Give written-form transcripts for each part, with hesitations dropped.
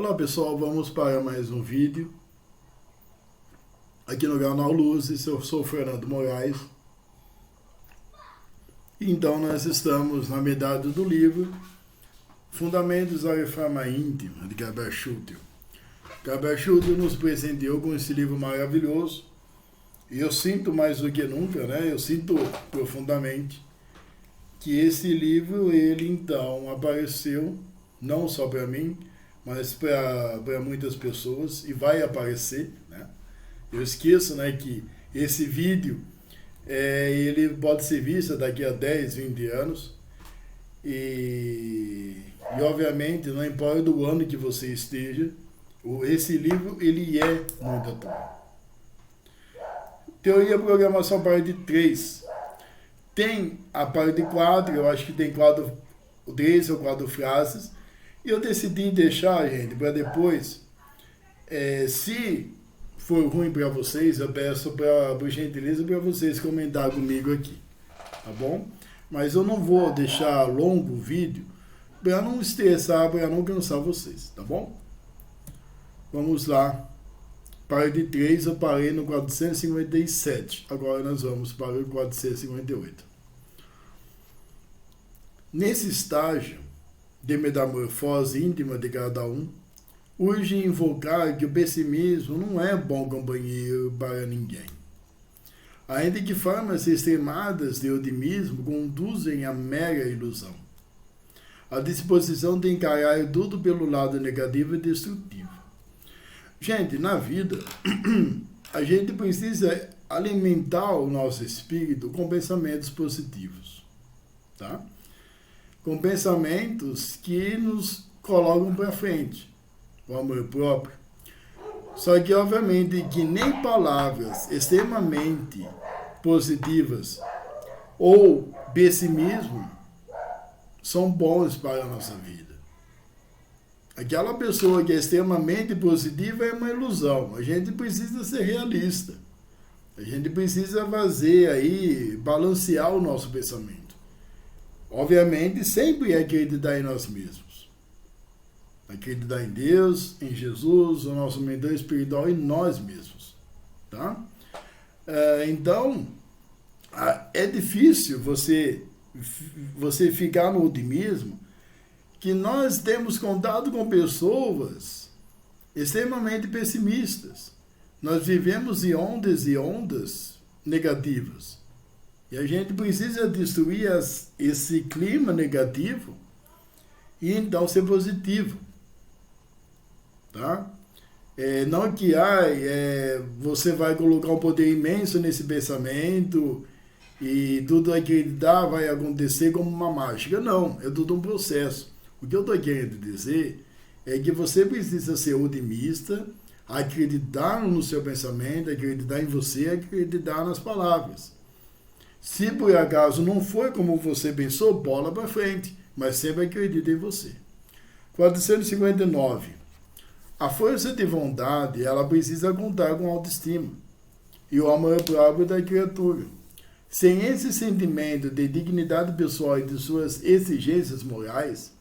Olá pessoal, vamos para mais um vídeo aqui no canal Luzes. Eu sou o Fernando Moraes. Então nós estamos na metade do livro Fundamentos da Reforma Íntima, de Herbert Schulte. Herbert Schulte nos presenteou com esse livro maravilhoso e eu sinto mais do que nunca, eu sinto profundamente que esse livro, ele então apareceu não só para mim, mas para muitas pessoas, e vai aparecer, Eu esqueço, que esse vídeo, ele pode ser visto daqui a 10, 20 anos, e obviamente, não importa o ano que você esteja, esse livro, ele é muito atual. Teoria e Programação, parte 3. Tem a parte 4, eu acho que tem 3 ou 4 frases, e eu decidi deixar, gente, para depois, se for ruim para vocês, eu peço por gentileza para vocês comentar comigo aqui, tá bom? Mas eu não vou deixar longo o vídeo para não estressar, para não cansar vocês, tá bom? Vamos lá. Parte 3, eu parei no 457. Agora nós vamos para o 458. Nesse estágio de metamorfose íntima de cada um, urge invocar que o pessimismo não é bom companheiro para ninguém. Ainda que formas extremadas de otimismo conduzem à mera ilusão. A disposição de encarar tudo pelo lado negativo e destrutivo. Gente, na vida, a gente precisa alimentar o nosso espírito com pensamentos positivos, tá? Com pensamentos que nos colocam para frente, o amor próprio. Só que, obviamente, que nem palavras extremamente positivas ou pessimismo são bons para a nossa vida. Aquela pessoa que é extremamente positiva é uma ilusão. A gente precisa ser realista. A gente precisa fazer aí, balancear o nosso pensamento. Obviamente, sempre acreditar em nós mesmos. Acreditar em Deus, em Jesus, o nosso mentor espiritual e nós mesmos. Tá? Então, é difícil você ficar no otimismo, que nós temos contato com pessoas extremamente pessimistas. Nós vivemos em ondas e ondas negativas. E a gente precisa destruir esse clima negativo e então ser positivo. Tá? Não que você vai colocar um poder imenso nesse pensamento e tudo acreditar vai acontecer como uma mágica. Não, é tudo um processo. O que eu estou querendo dizer é que você precisa ser otimista, acreditar no seu pensamento, acreditar em você, acreditar nas palavras. Se por acaso não foi como você pensou, bola para frente, mas sempre acredite em você. 459. A força de vontade, ela precisa contar com autoestima e o amor próprio da criatura. Sem esse sentimento de dignidade pessoal e de suas exigências morais,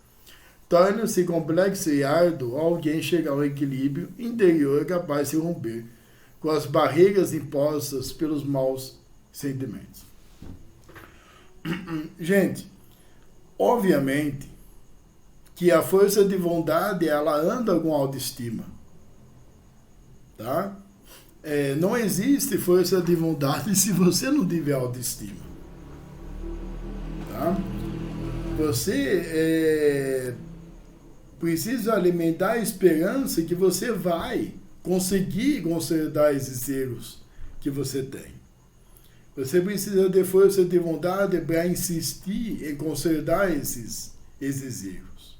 torna-se complexo e árduo alguém chegar ao equilíbrio interior capaz de romper com as barreiras impostas pelos maus sentimentos. Gente, obviamente que a força de vontade, ela anda com autoestima, tá? Não existe força de vontade se você não tiver autoestima, tá? Você precisa alimentar a esperança que você vai conseguir consertar esses erros que você tem. Você precisa ter força de vontade para insistir em consertar esses erros.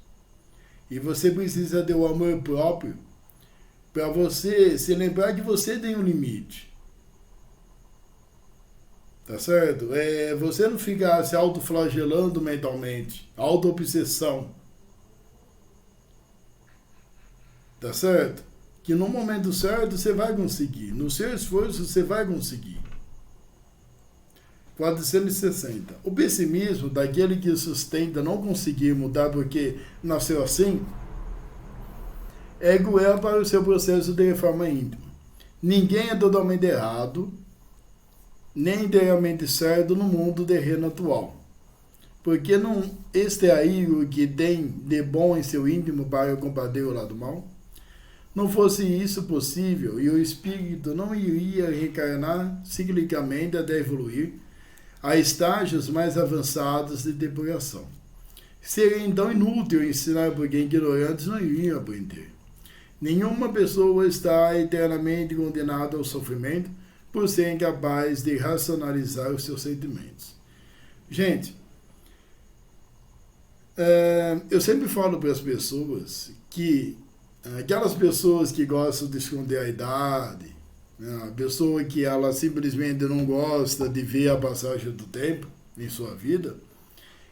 E você precisa ter o amor próprio para você se lembrar que você tem um limite. Tá certo? Você não ficar se autoflagelando mentalmente. Auto-obsessão. Tá certo? Que no momento certo você vai conseguir. No seu esforço você vai conseguir. 460. O pessimismo daquele que sustenta não conseguir mudar porque nasceu assim Ego é para o seu processo de reforma íntima. Ninguém é totalmente errado, nem inteiramente certo no mundo terreno atual. Porque não extrair o que tem de bom em seu íntimo para combater o lado mal? Não fosse isso possível, e o espírito não iria reencarnar ciclicamente até evoluir a estágios mais avançados de depuração. Seria então inútil ensinar porque ignorantes não iriam aprender. Nenhuma pessoa está eternamente condenada ao sofrimento por ser incapaz de racionalizar os seus sentimentos. Gente, eu sempre falo para as pessoas que aquelas pessoas que gostam de esconder a idade, né, a pessoa que ela simplesmente não gosta de ver a passagem do tempo em sua vida,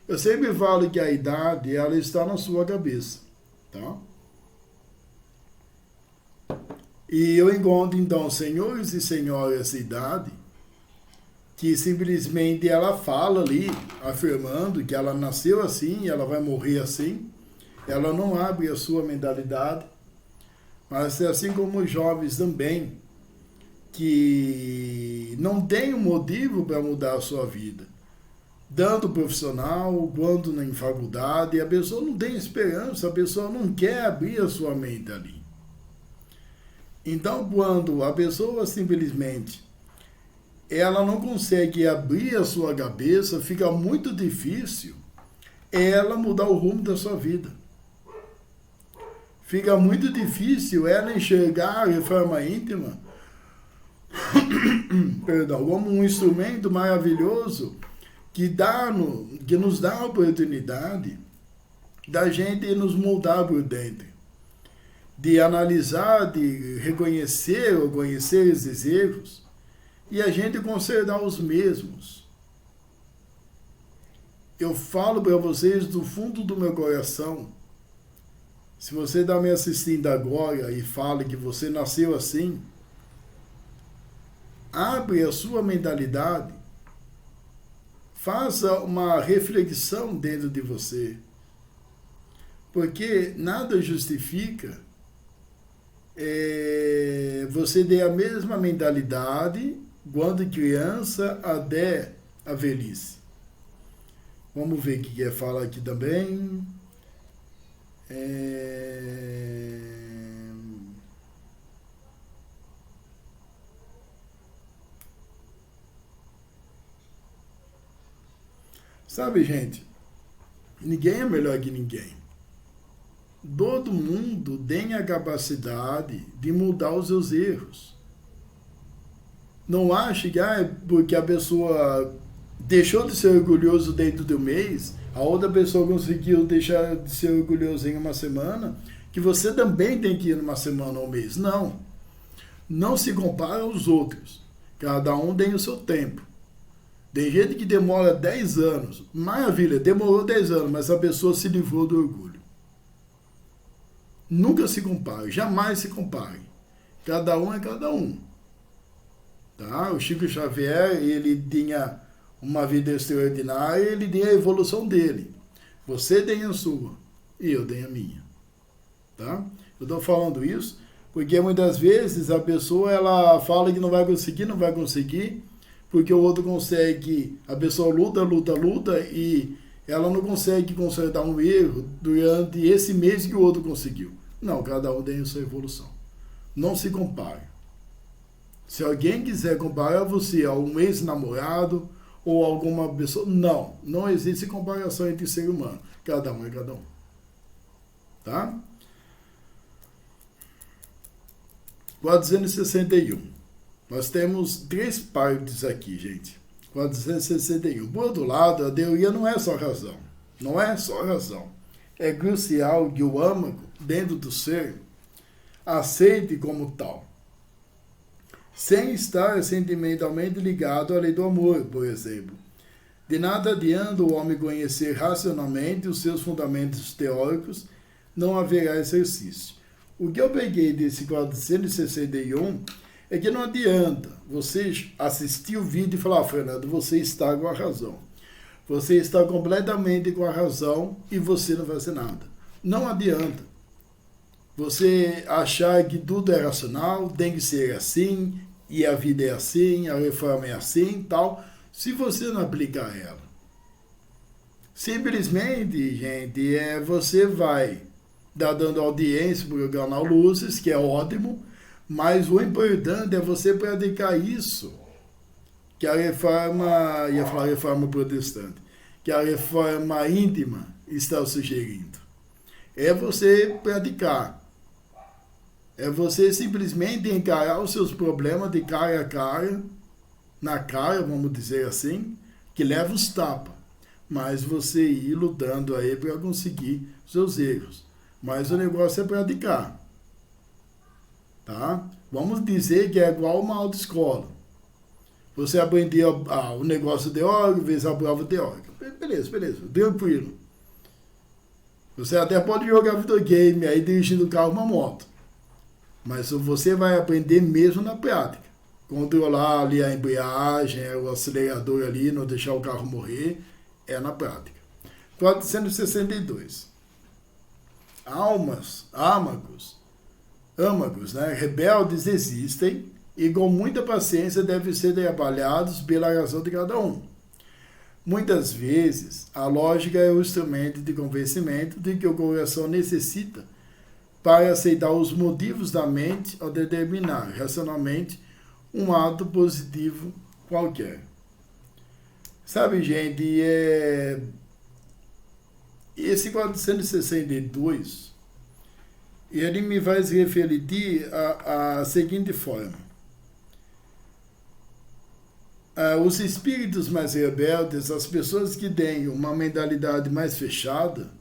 eu sempre falo que a idade ela está na sua cabeça, tá? E eu encontro então senhores e senhoras de idade que simplesmente ela fala ali, afirmando que ela nasceu assim, ela vai morrer assim, ela não abre a sua mentalidade, mas assim como os jovens também, que não tem um motivo para mudar a sua vida, tanto profissional quanto em faculdade, a pessoa não tem esperança, a pessoa não quer abrir a sua mente ali. Então, quando a pessoa simplesmente ela não consegue abrir a sua cabeça, fica muito difícil ela mudar o rumo da sua vida. Fica muito difícil ela enxergar a reforma íntima como um instrumento maravilhoso que nos dá a oportunidade da gente nos moldar por dentro, de analisar, de reconhecer ou conhecer esses erros e a gente consertar os mesmos. Eu falo para vocês do fundo do meu coração, se você está me assistindo agora e fala que você nasceu assim, abre a sua mentalidade, faça uma reflexão dentro de você, porque nada justifica você ter a mesma mentalidade quando criança até a velhice. Vamos ver o que quer falar aqui também. Sabe, gente, ninguém é melhor que ninguém. Todo mundo tem a capacidade de mudar os seus erros. Não ache que porque a pessoa deixou de ser orgulhoso dentro do mês, a outra pessoa conseguiu deixar de ser orgulhoso em uma semana, que você também tem que ir numa semana ou um mês. Não. Não se compara aos outros. Cada um tem o seu tempo. Tem gente que demora 10 anos. Maravilha, demorou 10 anos, mas a pessoa se livrou do orgulho. Nunca se compare, jamais se compare. Cada um é cada um. Tá? O Chico Xavier, ele tinha uma vida extraordinária, ele tem a evolução dele. Você tem a sua e eu tenho a minha. Tá? Eu estou falando isso porque muitas vezes a pessoa ela fala que não vai conseguir, porque o outro consegue, a pessoa luta e ela não consegue consertar um erro durante esse mês que o outro conseguiu. Não, cada um tem a sua evolução. Não se compare. Se alguém quiser comparar você a um ex-namorado ou alguma pessoa, não existe comparação entre ser humano. Cada um é cada um. Tá? 461. Nós temos 3 partes aqui, gente. 461. Por outro lado, a teoria não é só razão. Não é só razão. É crucial que o âmago, dentro do ser, aceite como tal, sem estar sentimentalmente ligado à lei do amor, por exemplo. De nada adianta o homem conhecer racionalmente os seus fundamentos teóricos, não haverá exercício. O que eu peguei desse 461 é que não adianta você assistir o vídeo e falar, Fernando, você está com a razão. Você está completamente com a razão e você não vai fazer nada. Não adianta. Você achar que tudo é racional, tem que ser assim, e a vida é assim, a reforma é assim, tal, se você não aplicar ela. Simplesmente, gente, você vai dar dando audiência para o canal Luzes, que é ótimo, mas o importante é você praticar isso, que a reforma, ia falar reforma protestante, que a reforma íntima está sugerindo. É você praticar. É você simplesmente encarar os seus problemas de cara a cara, na cara, vamos dizer assim, que leva os tapas. Mas você ir lutando aí para conseguir seus erros. Mas o negócio é praticar. Tá? Vamos dizer que é igual uma autoescola. Você aprendeu o negócio teórico, fez a prova teórica. Beleza, tranquilo. Você até pode jogar videogame aí dirigindo o carro, uma moto. Mas você vai aprender mesmo na prática. Controlar ali a embreagem, o acelerador ali, não deixar o carro morrer, é na prática. 462. Âmagos, né, rebeldes existem e com muita paciência devem ser trabalhados pela razão de cada um. Muitas vezes, a lógica é o instrumento de convencimento de que o coração necessita para aceitar os motivos da mente ao determinar racionalmente um ato positivo qualquer. Sabe, gente, esse 462, ele me faz refletir a seguinte forma. Os espíritos mais rebeldes, as pessoas que têm uma mentalidade mais fechada,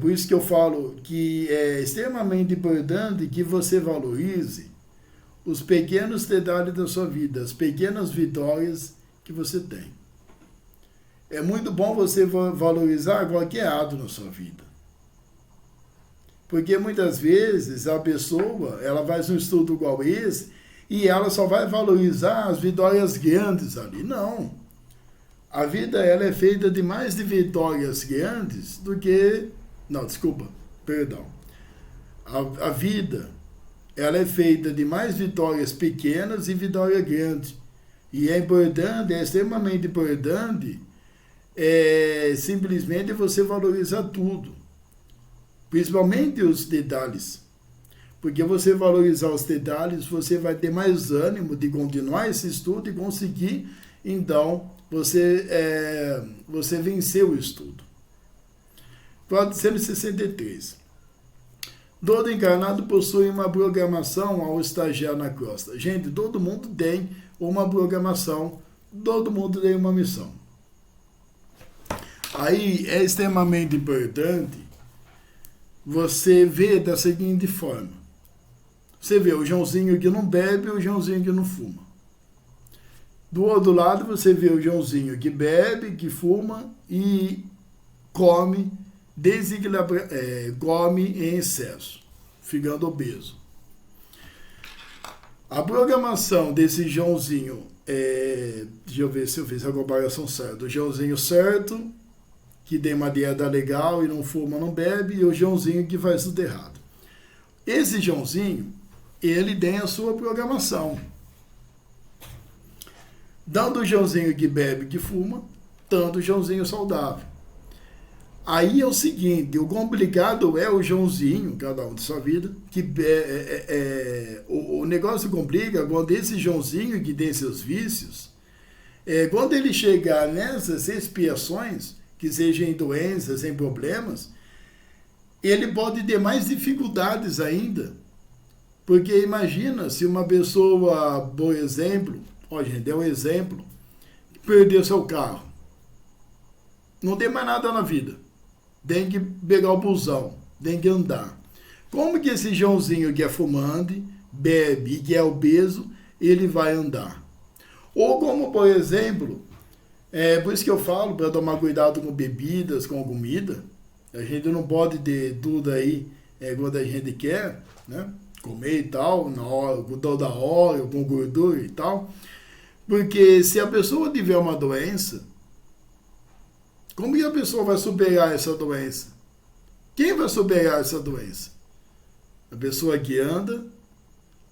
por isso que eu falo que é extremamente importante que você valorize os pequenos detalhes da sua vida, as pequenas vitórias que você tem. É muito bom você valorizar qualquer ato na sua vida. Porque muitas vezes a pessoa, ela faz um estudo igual esse e ela só vai valorizar as vitórias grandes ali. Não. A vida, ela é feita de mais de vitórias grandes do que... Não, desculpa, perdão. A vida, ela é feita de mais vitórias pequenas e vitórias grandes. E é importante, é extremamente importante, simplesmente você valorizar tudo. Principalmente os detalhes. Porque você valorizar os detalhes, você vai ter mais ânimo de continuar esse estudo e conseguir, então, você vencer o estudo. 463. Todo encarnado possui uma programação ao estagiar na crosta. Gente, todo mundo tem uma programação, todo mundo tem uma missão. Aí é extremamente importante você ver da seguinte forma. Você vê o Joãozinho que não bebe e o Joãozinho que não fuma. Do outro lado você vê o Joãozinho que bebe, que fuma e come come em excesso, ficando obeso. A programação desse Joãozinho, deixa eu ver se eu fiz a comparação certa, o Joãozinho certo, que tem uma dieta legal e não fuma, não bebe, e o Joãozinho que faz tudo errado. Esse Joãozinho, ele tem a sua programação. Tanto o Joãozinho que bebe, que fuma, tanto o Joãozinho saudável. Aí é o seguinte, o complicado é o Joãozinho, cada um de sua vida, que o negócio complica quando esse Joãozinho que tem seus vícios, quando ele chegar nessas expiações, que sejam em doenças, em problemas, ele pode ter mais dificuldades ainda. Porque imagina se uma pessoa, por exemplo, gente, é um exemplo, perdeu seu carro. Não tem mais nada na vida. Tem que pegar o busão, tem que andar. Como que esse Joãozinho que é fumante, bebe e que é obeso, ele vai andar? Ou como, por exemplo, por isso que eu falo, para tomar cuidado com bebidas, com comida, a gente não pode ter tudo aí quando a gente quer, né? Comer e tal, na hora, toda hora, com gordura e tal. Porque se a pessoa tiver uma doença, como que a pessoa vai superar essa doença? Quem vai superar essa doença? A pessoa que anda,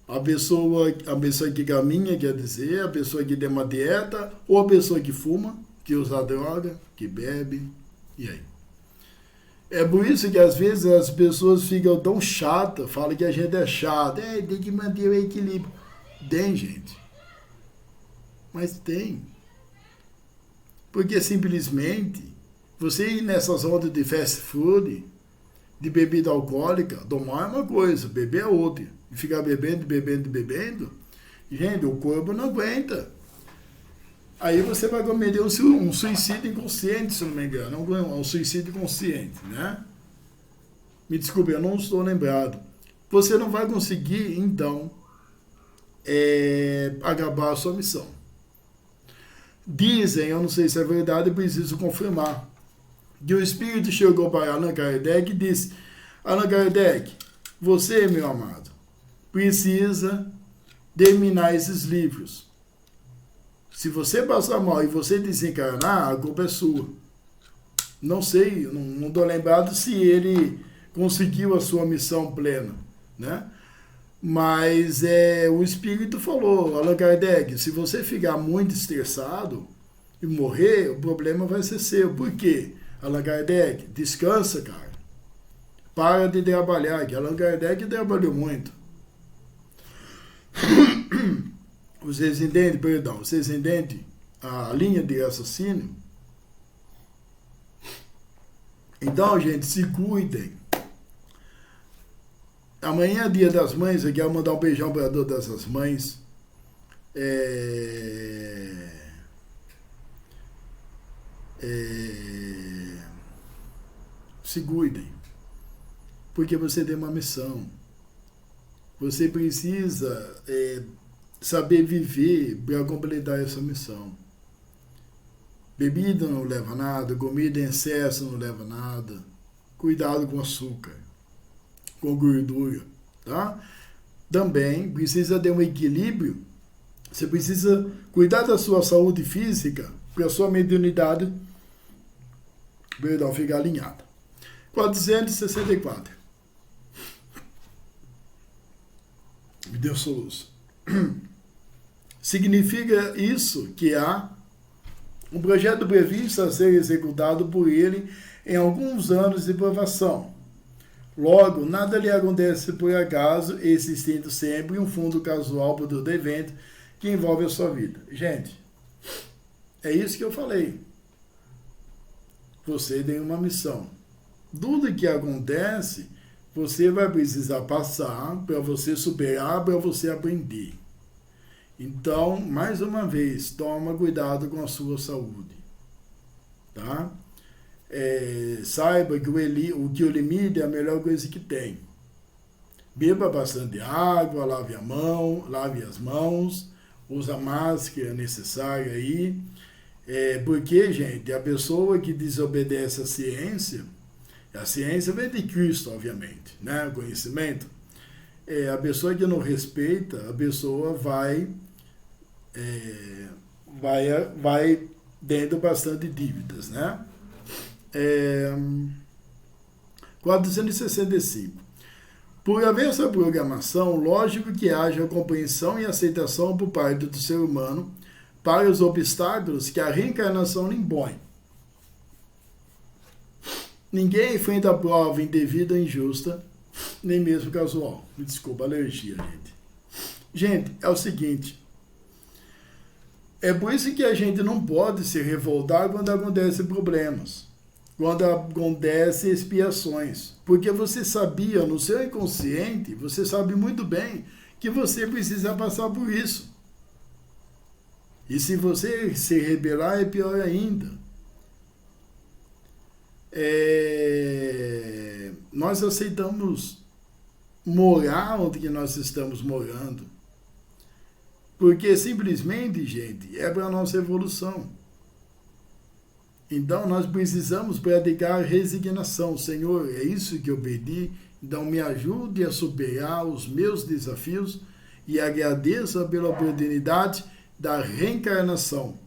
a pessoa que caminha, quer dizer, a pessoa que tem uma dieta, ou a pessoa que fuma, que usa droga, que bebe, e aí? É por isso que às vezes as pessoas ficam tão chatas, falam que a gente é chato, tem que manter o equilíbrio. Tem, gente. Mas tem. Porque simplesmente, você ir nessas ondas de fast food, de bebida alcoólica, tomar é uma coisa, beber é outra. E ficar bebendo, gente, o corpo não aguenta. Aí você vai cometer um suicídio inconsciente, se não me engano. Um suicídio consciente, né? Me desculpe, eu não estou lembrado. Você não vai conseguir, então, acabar a sua missão. Dizem, eu não sei se é verdade, eu preciso confirmar, que o Espírito chegou para Allan Kardec e disse: Allan Kardec, você, meu amado, precisa terminar esses livros. Se você passar mal e você desencarnar, a culpa é sua. Não sei, não estou lembrado se ele conseguiu a sua missão plena, né? Mas o Espírito falou: Allan Kardec, se você ficar muito estressado e morrer, o problema vai ser seu. Por quê? Allan Kardec, descansa, cara. Para de trabalhar, que Allan Kardec trabalhou muito. Vocês entendem, vocês entendem a linha de raciocínio? Então, gente, se cuidem. Amanhã é dia das mães, eu quero mandar um beijão para todas as mães. Se cuidem. Porque você tem uma missão. Você precisa saber viver para completar essa missão. Bebida não leva a nada, comida em excesso não leva a nada. Cuidado com açúcar, com gordura, tá? Também precisa ter um equilíbrio. Você precisa cuidar da sua saúde física para a sua mediunidade, ficar alinhada. 464. Me deu soluço. Significa isso que há um projeto previsto a ser executado por ele em alguns anos de provação. Logo, nada lhe acontece por acaso, existindo sempre um fundo casual para todo evento que envolve a sua vida. Gente, é isso que eu falei. Você tem uma missão. Tudo que acontece, você vai precisar passar para você superar, para você aprender. Então, mais uma vez, toma cuidado com a sua saúde. Tá? Saiba que o limite é a melhor coisa que tem. Beba bastante água, lave as mãos, usa máscara necessária aí. Porque, gente, a pessoa que desobedece a ciência vem de Cristo, obviamente, né? O conhecimento. A pessoa que não respeita, a pessoa vai tendo bastante dívidas, né? 465. Por haver essa programação, lógico que haja compreensão e aceitação por parte do ser humano para os obstáculos que a reencarnação lhe impõe. Ninguém enfrenta a prova indevida ou injusta, nem mesmo casual. Me desculpa, alergia, gente. Gente, é o seguinte. É por isso que a gente não pode se revoltar quando acontecem problemas, quando acontecem expiações. Porque você sabia, no seu inconsciente, você sabe muito bem que você precisa passar por isso. E se você se rebelar, é pior ainda. Nós aceitamos morar onde nós estamos morando, porque simplesmente, gente, é para a nossa evolução. Então nós precisamos praticar resignação. Senhor, é isso que eu pedi, então me ajude a superar os meus desafios e agradeça pela oportunidade da reencarnação,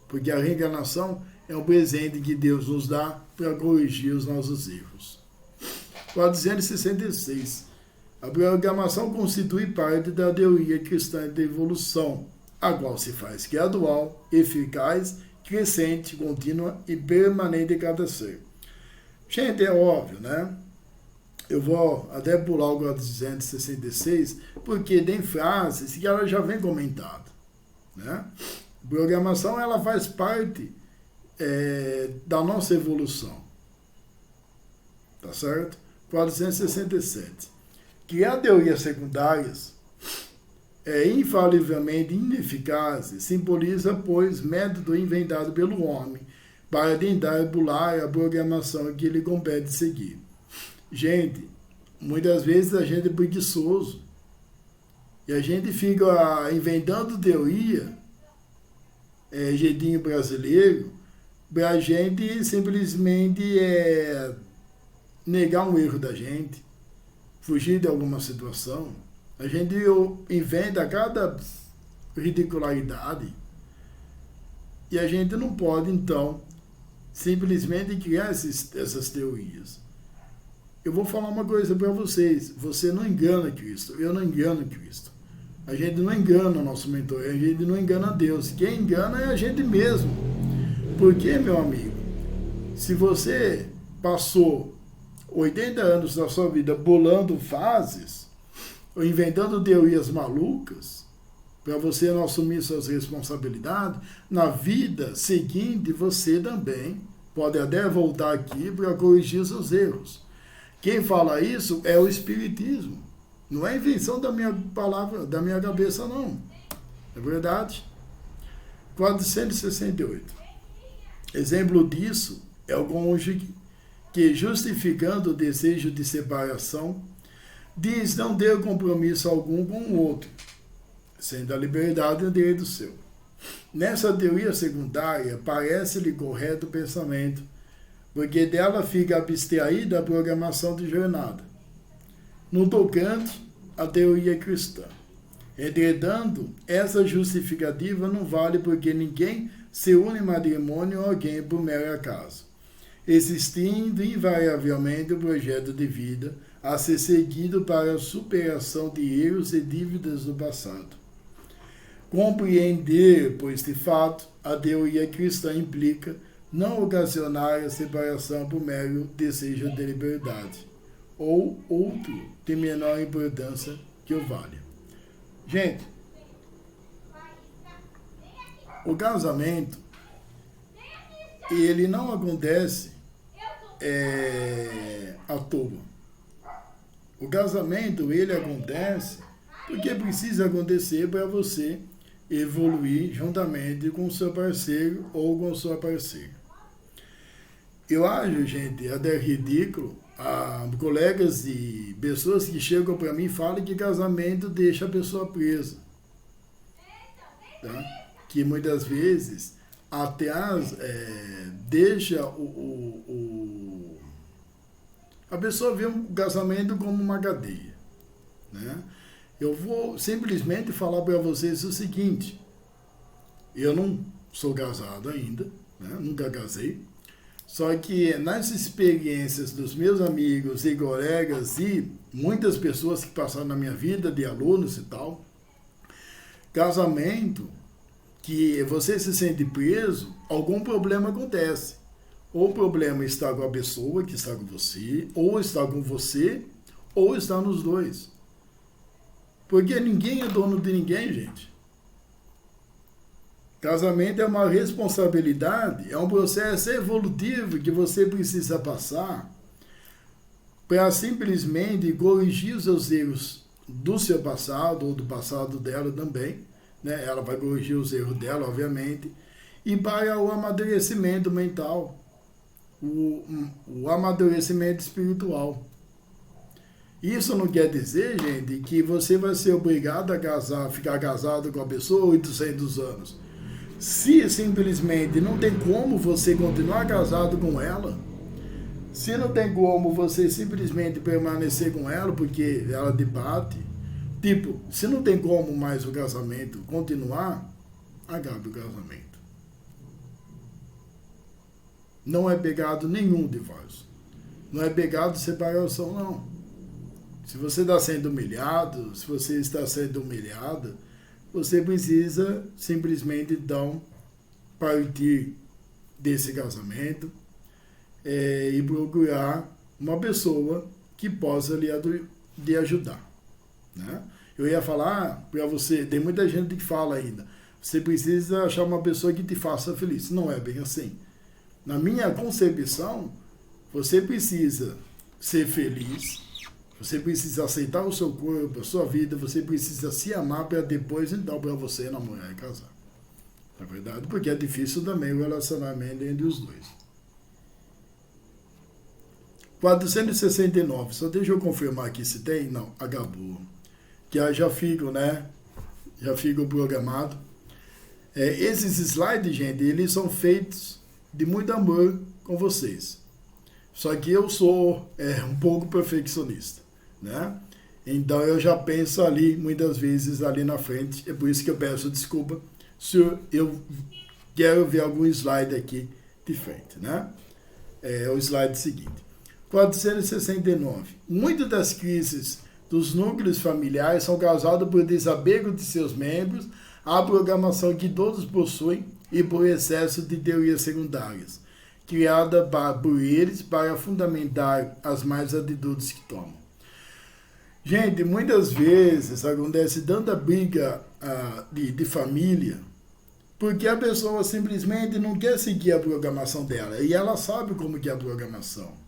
porque a reencarnação é um presente que Deus nos dá para corrigir os nossos erros. 466. A programação constitui parte da teoria cristã de evolução, a qual se faz gradual, eficaz, crescente, contínua e permanente em cada ser. Gente, é óbvio, né? Eu vou até pular o 466, porque tem frases que ela já vem comentada, né? A programação, ela faz parte da nossa evolução, tá certo? 467. Criar teorias secundárias infalivelmente ineficazes simboliza, pois, método inventado pelo homem para tentar bular a programação que lhe compete seguir. Gente, muitas vezes a gente é preguiçoso e a gente fica inventando teoria, jeitinho brasileiro, para a gente simplesmente negar um erro da gente, fugir de alguma situação. A gente inventa cada ridicularidade e a gente não pode, então, simplesmente criar essas teorias. Eu vou falar uma coisa para vocês: você não engana Cristo, eu não engano Cristo. A gente não engana o nosso mentor, a gente não engana Deus. Quem engana é a gente mesmo. Porque, meu amigo, se você passou 80 anos da sua vida bolando fases, ou inventando teorias malucas, para você não assumir suas responsabilidades, na vida seguinte você também pode até voltar aqui para corrigir seus erros. Quem fala isso é o Espiritismo. Não é invenção da minha palavra, da minha cabeça, não. É verdade. 468. Exemplo disso é o cônjuge que, justificando o desejo de separação, diz não ter compromisso algum com o outro, sendo a liberdade um direito seu. Nessa teoria secundária, parece-lhe correto o pensamento, porque dela fica abstraída a programação de jornada, no tocante à teoria cristã. Entretanto, essa justificativa não vale porque ninguém se une em matrimônio a alguém por mero acaso, existindo invariavelmente o projeto de vida a ser seguido para a superação de erros e dívidas do passado. Compreender, por este fato, a teoria cristã implica não ocasionar a separação por mero desejo de liberdade, ou outro de menor importância que o valha. Gente, o casamento, ele não acontece à toa. O casamento, ele acontece porque precisa acontecer para você evoluir juntamente com o seu parceiro ou com a sua parceira. Eu acho, gente, até ridículo, colegas e pessoas que chegam para mim e falam que casamento deixa a pessoa presa. Tá? Que muitas vezes até deixa a pessoa vê um casamento como uma cadeia, né? Eu vou simplesmente falar para vocês o seguinte: eu não sou casado ainda, né? Nunca casei, só que nas experiências dos meus amigos e colegas e muitas pessoas que passaram na minha vida, de alunos e tal, casamento que você se sente preso, algum problema acontece. Ou o problema está com a pessoa que está com você, ou está com você, ou está nos dois. Porque ninguém é dono de ninguém, gente. Casamento é uma responsabilidade, é um processo evolutivo que você precisa passar para simplesmente corrigir os seus erros do seu passado, ou do passado dela também, né? Ela vai corrigir os erros dela, obviamente, e para o amadurecimento mental, o amadurecimento espiritual. Isso não quer dizer, gente, que você vai ser obrigado a casar, ficar casado com a pessoa 800 anos. Se simplesmente não tem como você continuar casado com ela, se não tem como você simplesmente permanecer com ela porque ela te bate, tipo, se não tem como mais o casamento continuar, acabe o casamento. Não é pecado nenhum divórcio. Não é pecado separação, não. Se você está sendo humilhado, se você está sendo humilhada, você precisa simplesmente então partir desse casamento e procurar uma pessoa que possa lhe ajudar, né? Eu ia falar para você, tem muita gente que fala ainda, você precisa achar uma pessoa que te faça feliz. Não é bem assim. Na minha concepção, você precisa ser feliz, você precisa aceitar o seu corpo, a sua vida, você precisa se amar para depois, então, para você namorar e casar. Na verdade, porque é difícil também o relacionamento entre os dois. 469, só deixa eu confirmar aqui se tem. Não, acabou. Que já fico, né? Já fico programado. Esses slides, gente, eles são feitos de muito amor com vocês. Só que eu sou um pouco perfeccionista, né? Então eu já penso ali, muitas vezes, ali na frente. É por isso que eu peço desculpa se eu quero ver algum slide aqui de frente, né? É o slide seguinte. 469. Muitas das crises dos núcleos familiares são causadas por desapego de seus membros à programação que todos possuem e por excesso de teorias secundárias, criada por eles para fundamentar as más atitudes que tomam. Gente, muitas vezes acontece tanta briga de família porque a pessoa simplesmente não quer seguir a programação dela e ela sabe como que é a programação.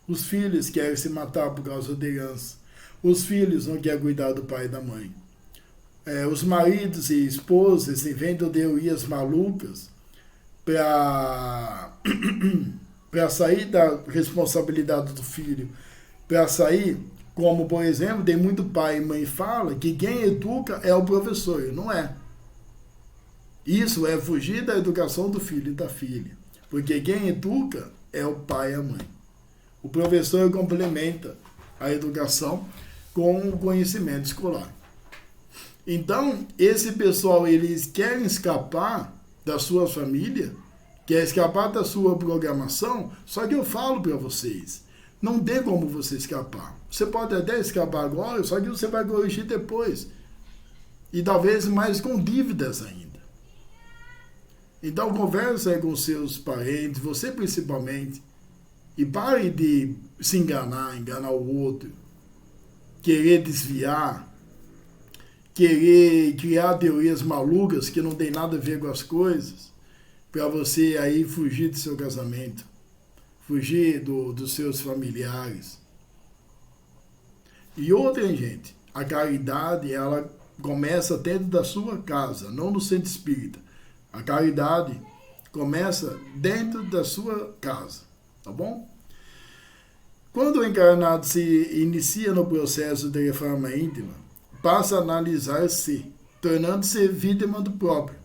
Os filhos querem se matar por causa da herança. Os filhos não querem cuidar do pai e da mãe. Os maridos e esposas inventam teorias malucas para sair da responsabilidade do filho, para sair, como por exemplo, tem muito pai e mãe que fala que quem educa é o professor, e não é. Isso é fugir da educação do filho e da filha, porque quem educa é o pai e a mãe. O professor complementa a educação com o conhecimento escolar. Então, esse pessoal, eles querem escapar da sua família, querem escapar da sua programação, só que eu falo para vocês, não tem como você escapar. Você pode até escapar agora, só que você vai corrigir depois. E talvez mais com dívidas ainda. Então, converse aí com seus parentes, você principalmente, e pare de se enganar o outro, querer desviar, querer criar teorias malucas que não tem nada a ver com as coisas, para você aí fugir do seu casamento, fugir dos seus familiares. E outra, gente, a caridade, ela começa dentro da sua casa, não no centro espírita. A caridade começa dentro da sua casa. Tá bom? Quando o encarnado se inicia no processo de reforma íntima, passa a analisar-se, tornando-se vítima do próprio.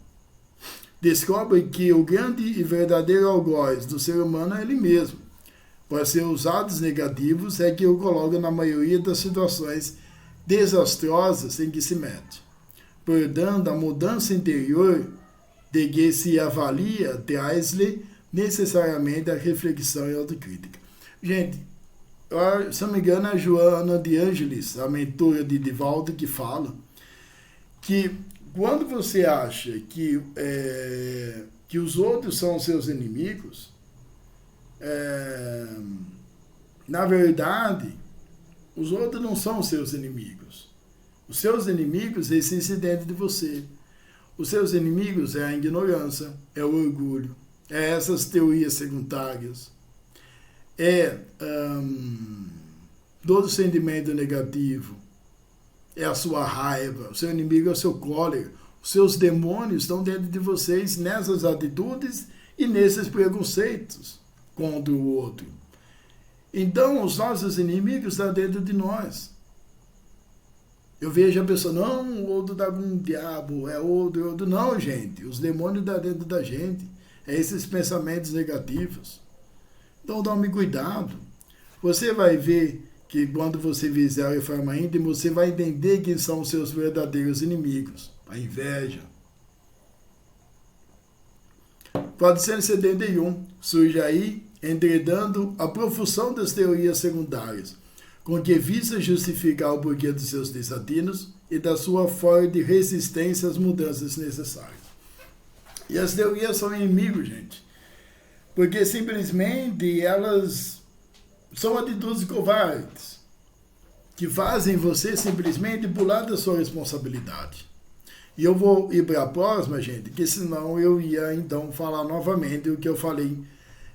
Descobre que o grande e verdadeiro algoz do ser humano é ele mesmo. Por seus atos negativos é que o coloca na maioria das situações desastrosas em que se mete. Portanto, a mudança interior de que se avalia traz-lhe necessariamente a reflexão e a autocrítica. Gente, se não me engano, é a Joana de Ângeles, a mentora de Divaldo, que fala que quando você acha que os outros são seus inimigos, na verdade, os outros não são seus inimigos. Os seus inimigos, eles se dentro de você. Os seus inimigos é a ignorância, é o orgulho, é essas teorias secundárias, todo sentimento negativo, é a sua raiva, o seu inimigo é o seu cólera. Os seus demônios estão dentro de vocês nessas atitudes e nesses preconceitos contra o outro. Então, os nossos inimigos estão dentro de nós. Eu vejo a pessoa, não, o outro está com um diabo, é outro. Não, gente, os demônios estão dentro da gente. É esses pensamentos negativos. Então, tome cuidado. Você vai ver que quando você fizer a reforma íntima, você vai entender quem são os seus verdadeiros inimigos. A inveja. 471. Surge aí, entretanto, a profusão das teorias secundárias, com que visa justificar o porquê dos seus desatinos e da sua forte resistência às mudanças necessárias. E as teorias são inimigos, gente, porque simplesmente elas são atitudes covardes, que fazem você simplesmente pular da sua responsabilidade. E eu vou ir para a próxima, gente, que senão eu ia então falar novamente o que eu falei,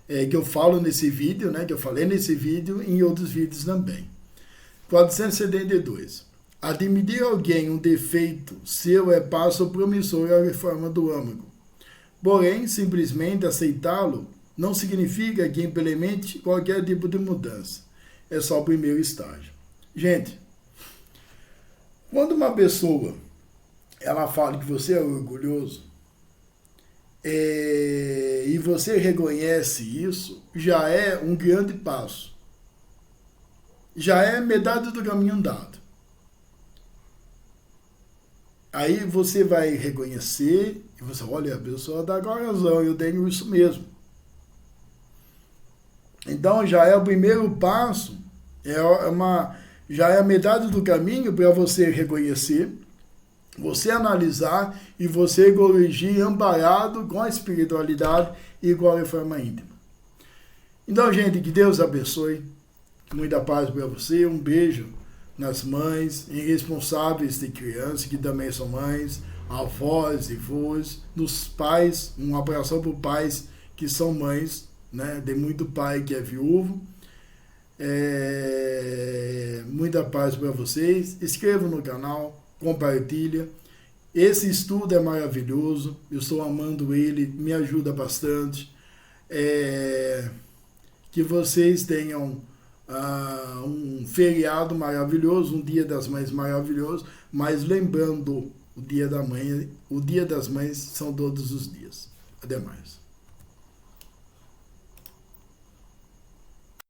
que eu falo nesse vídeo, né, que eu falei nesse vídeo e em outros vídeos também. 472. Admitir alguém um defeito seu é passo promissor à reforma do âmago. Porém, simplesmente aceitá-lo não significa que implemente qualquer tipo de mudança. É só o primeiro estágio. Gente, quando uma pessoa ela fala que você é orgulhoso e você reconhece isso, já é um grande passo. Já é metade do caminho andado. Aí você vai reconhecer e você, olha, a pessoa dá com a razão, eu tenho isso mesmo. Então já é o primeiro passo, já é a metade do caminho para você reconhecer, você analisar e você corrigir amparado com a espiritualidade e com a reforma íntima. Então, gente, que Deus abençoe. Muita paz para você, um beijo nas mães, irresponsáveis de crianças, que também são mães, avós e vós, nos pais, um abração para os pais que são mães, né? Tem muito pai que é viúvo. Muita paz para vocês, inscreva no canal, compartilha. Esse estudo é maravilhoso, eu estou amando ele, me ajuda bastante. Que vocês tenham um feriado maravilhoso, um Dia das Mães maravilhoso, mas lembrando, o Dia das Mães são todos os dias. Até mais.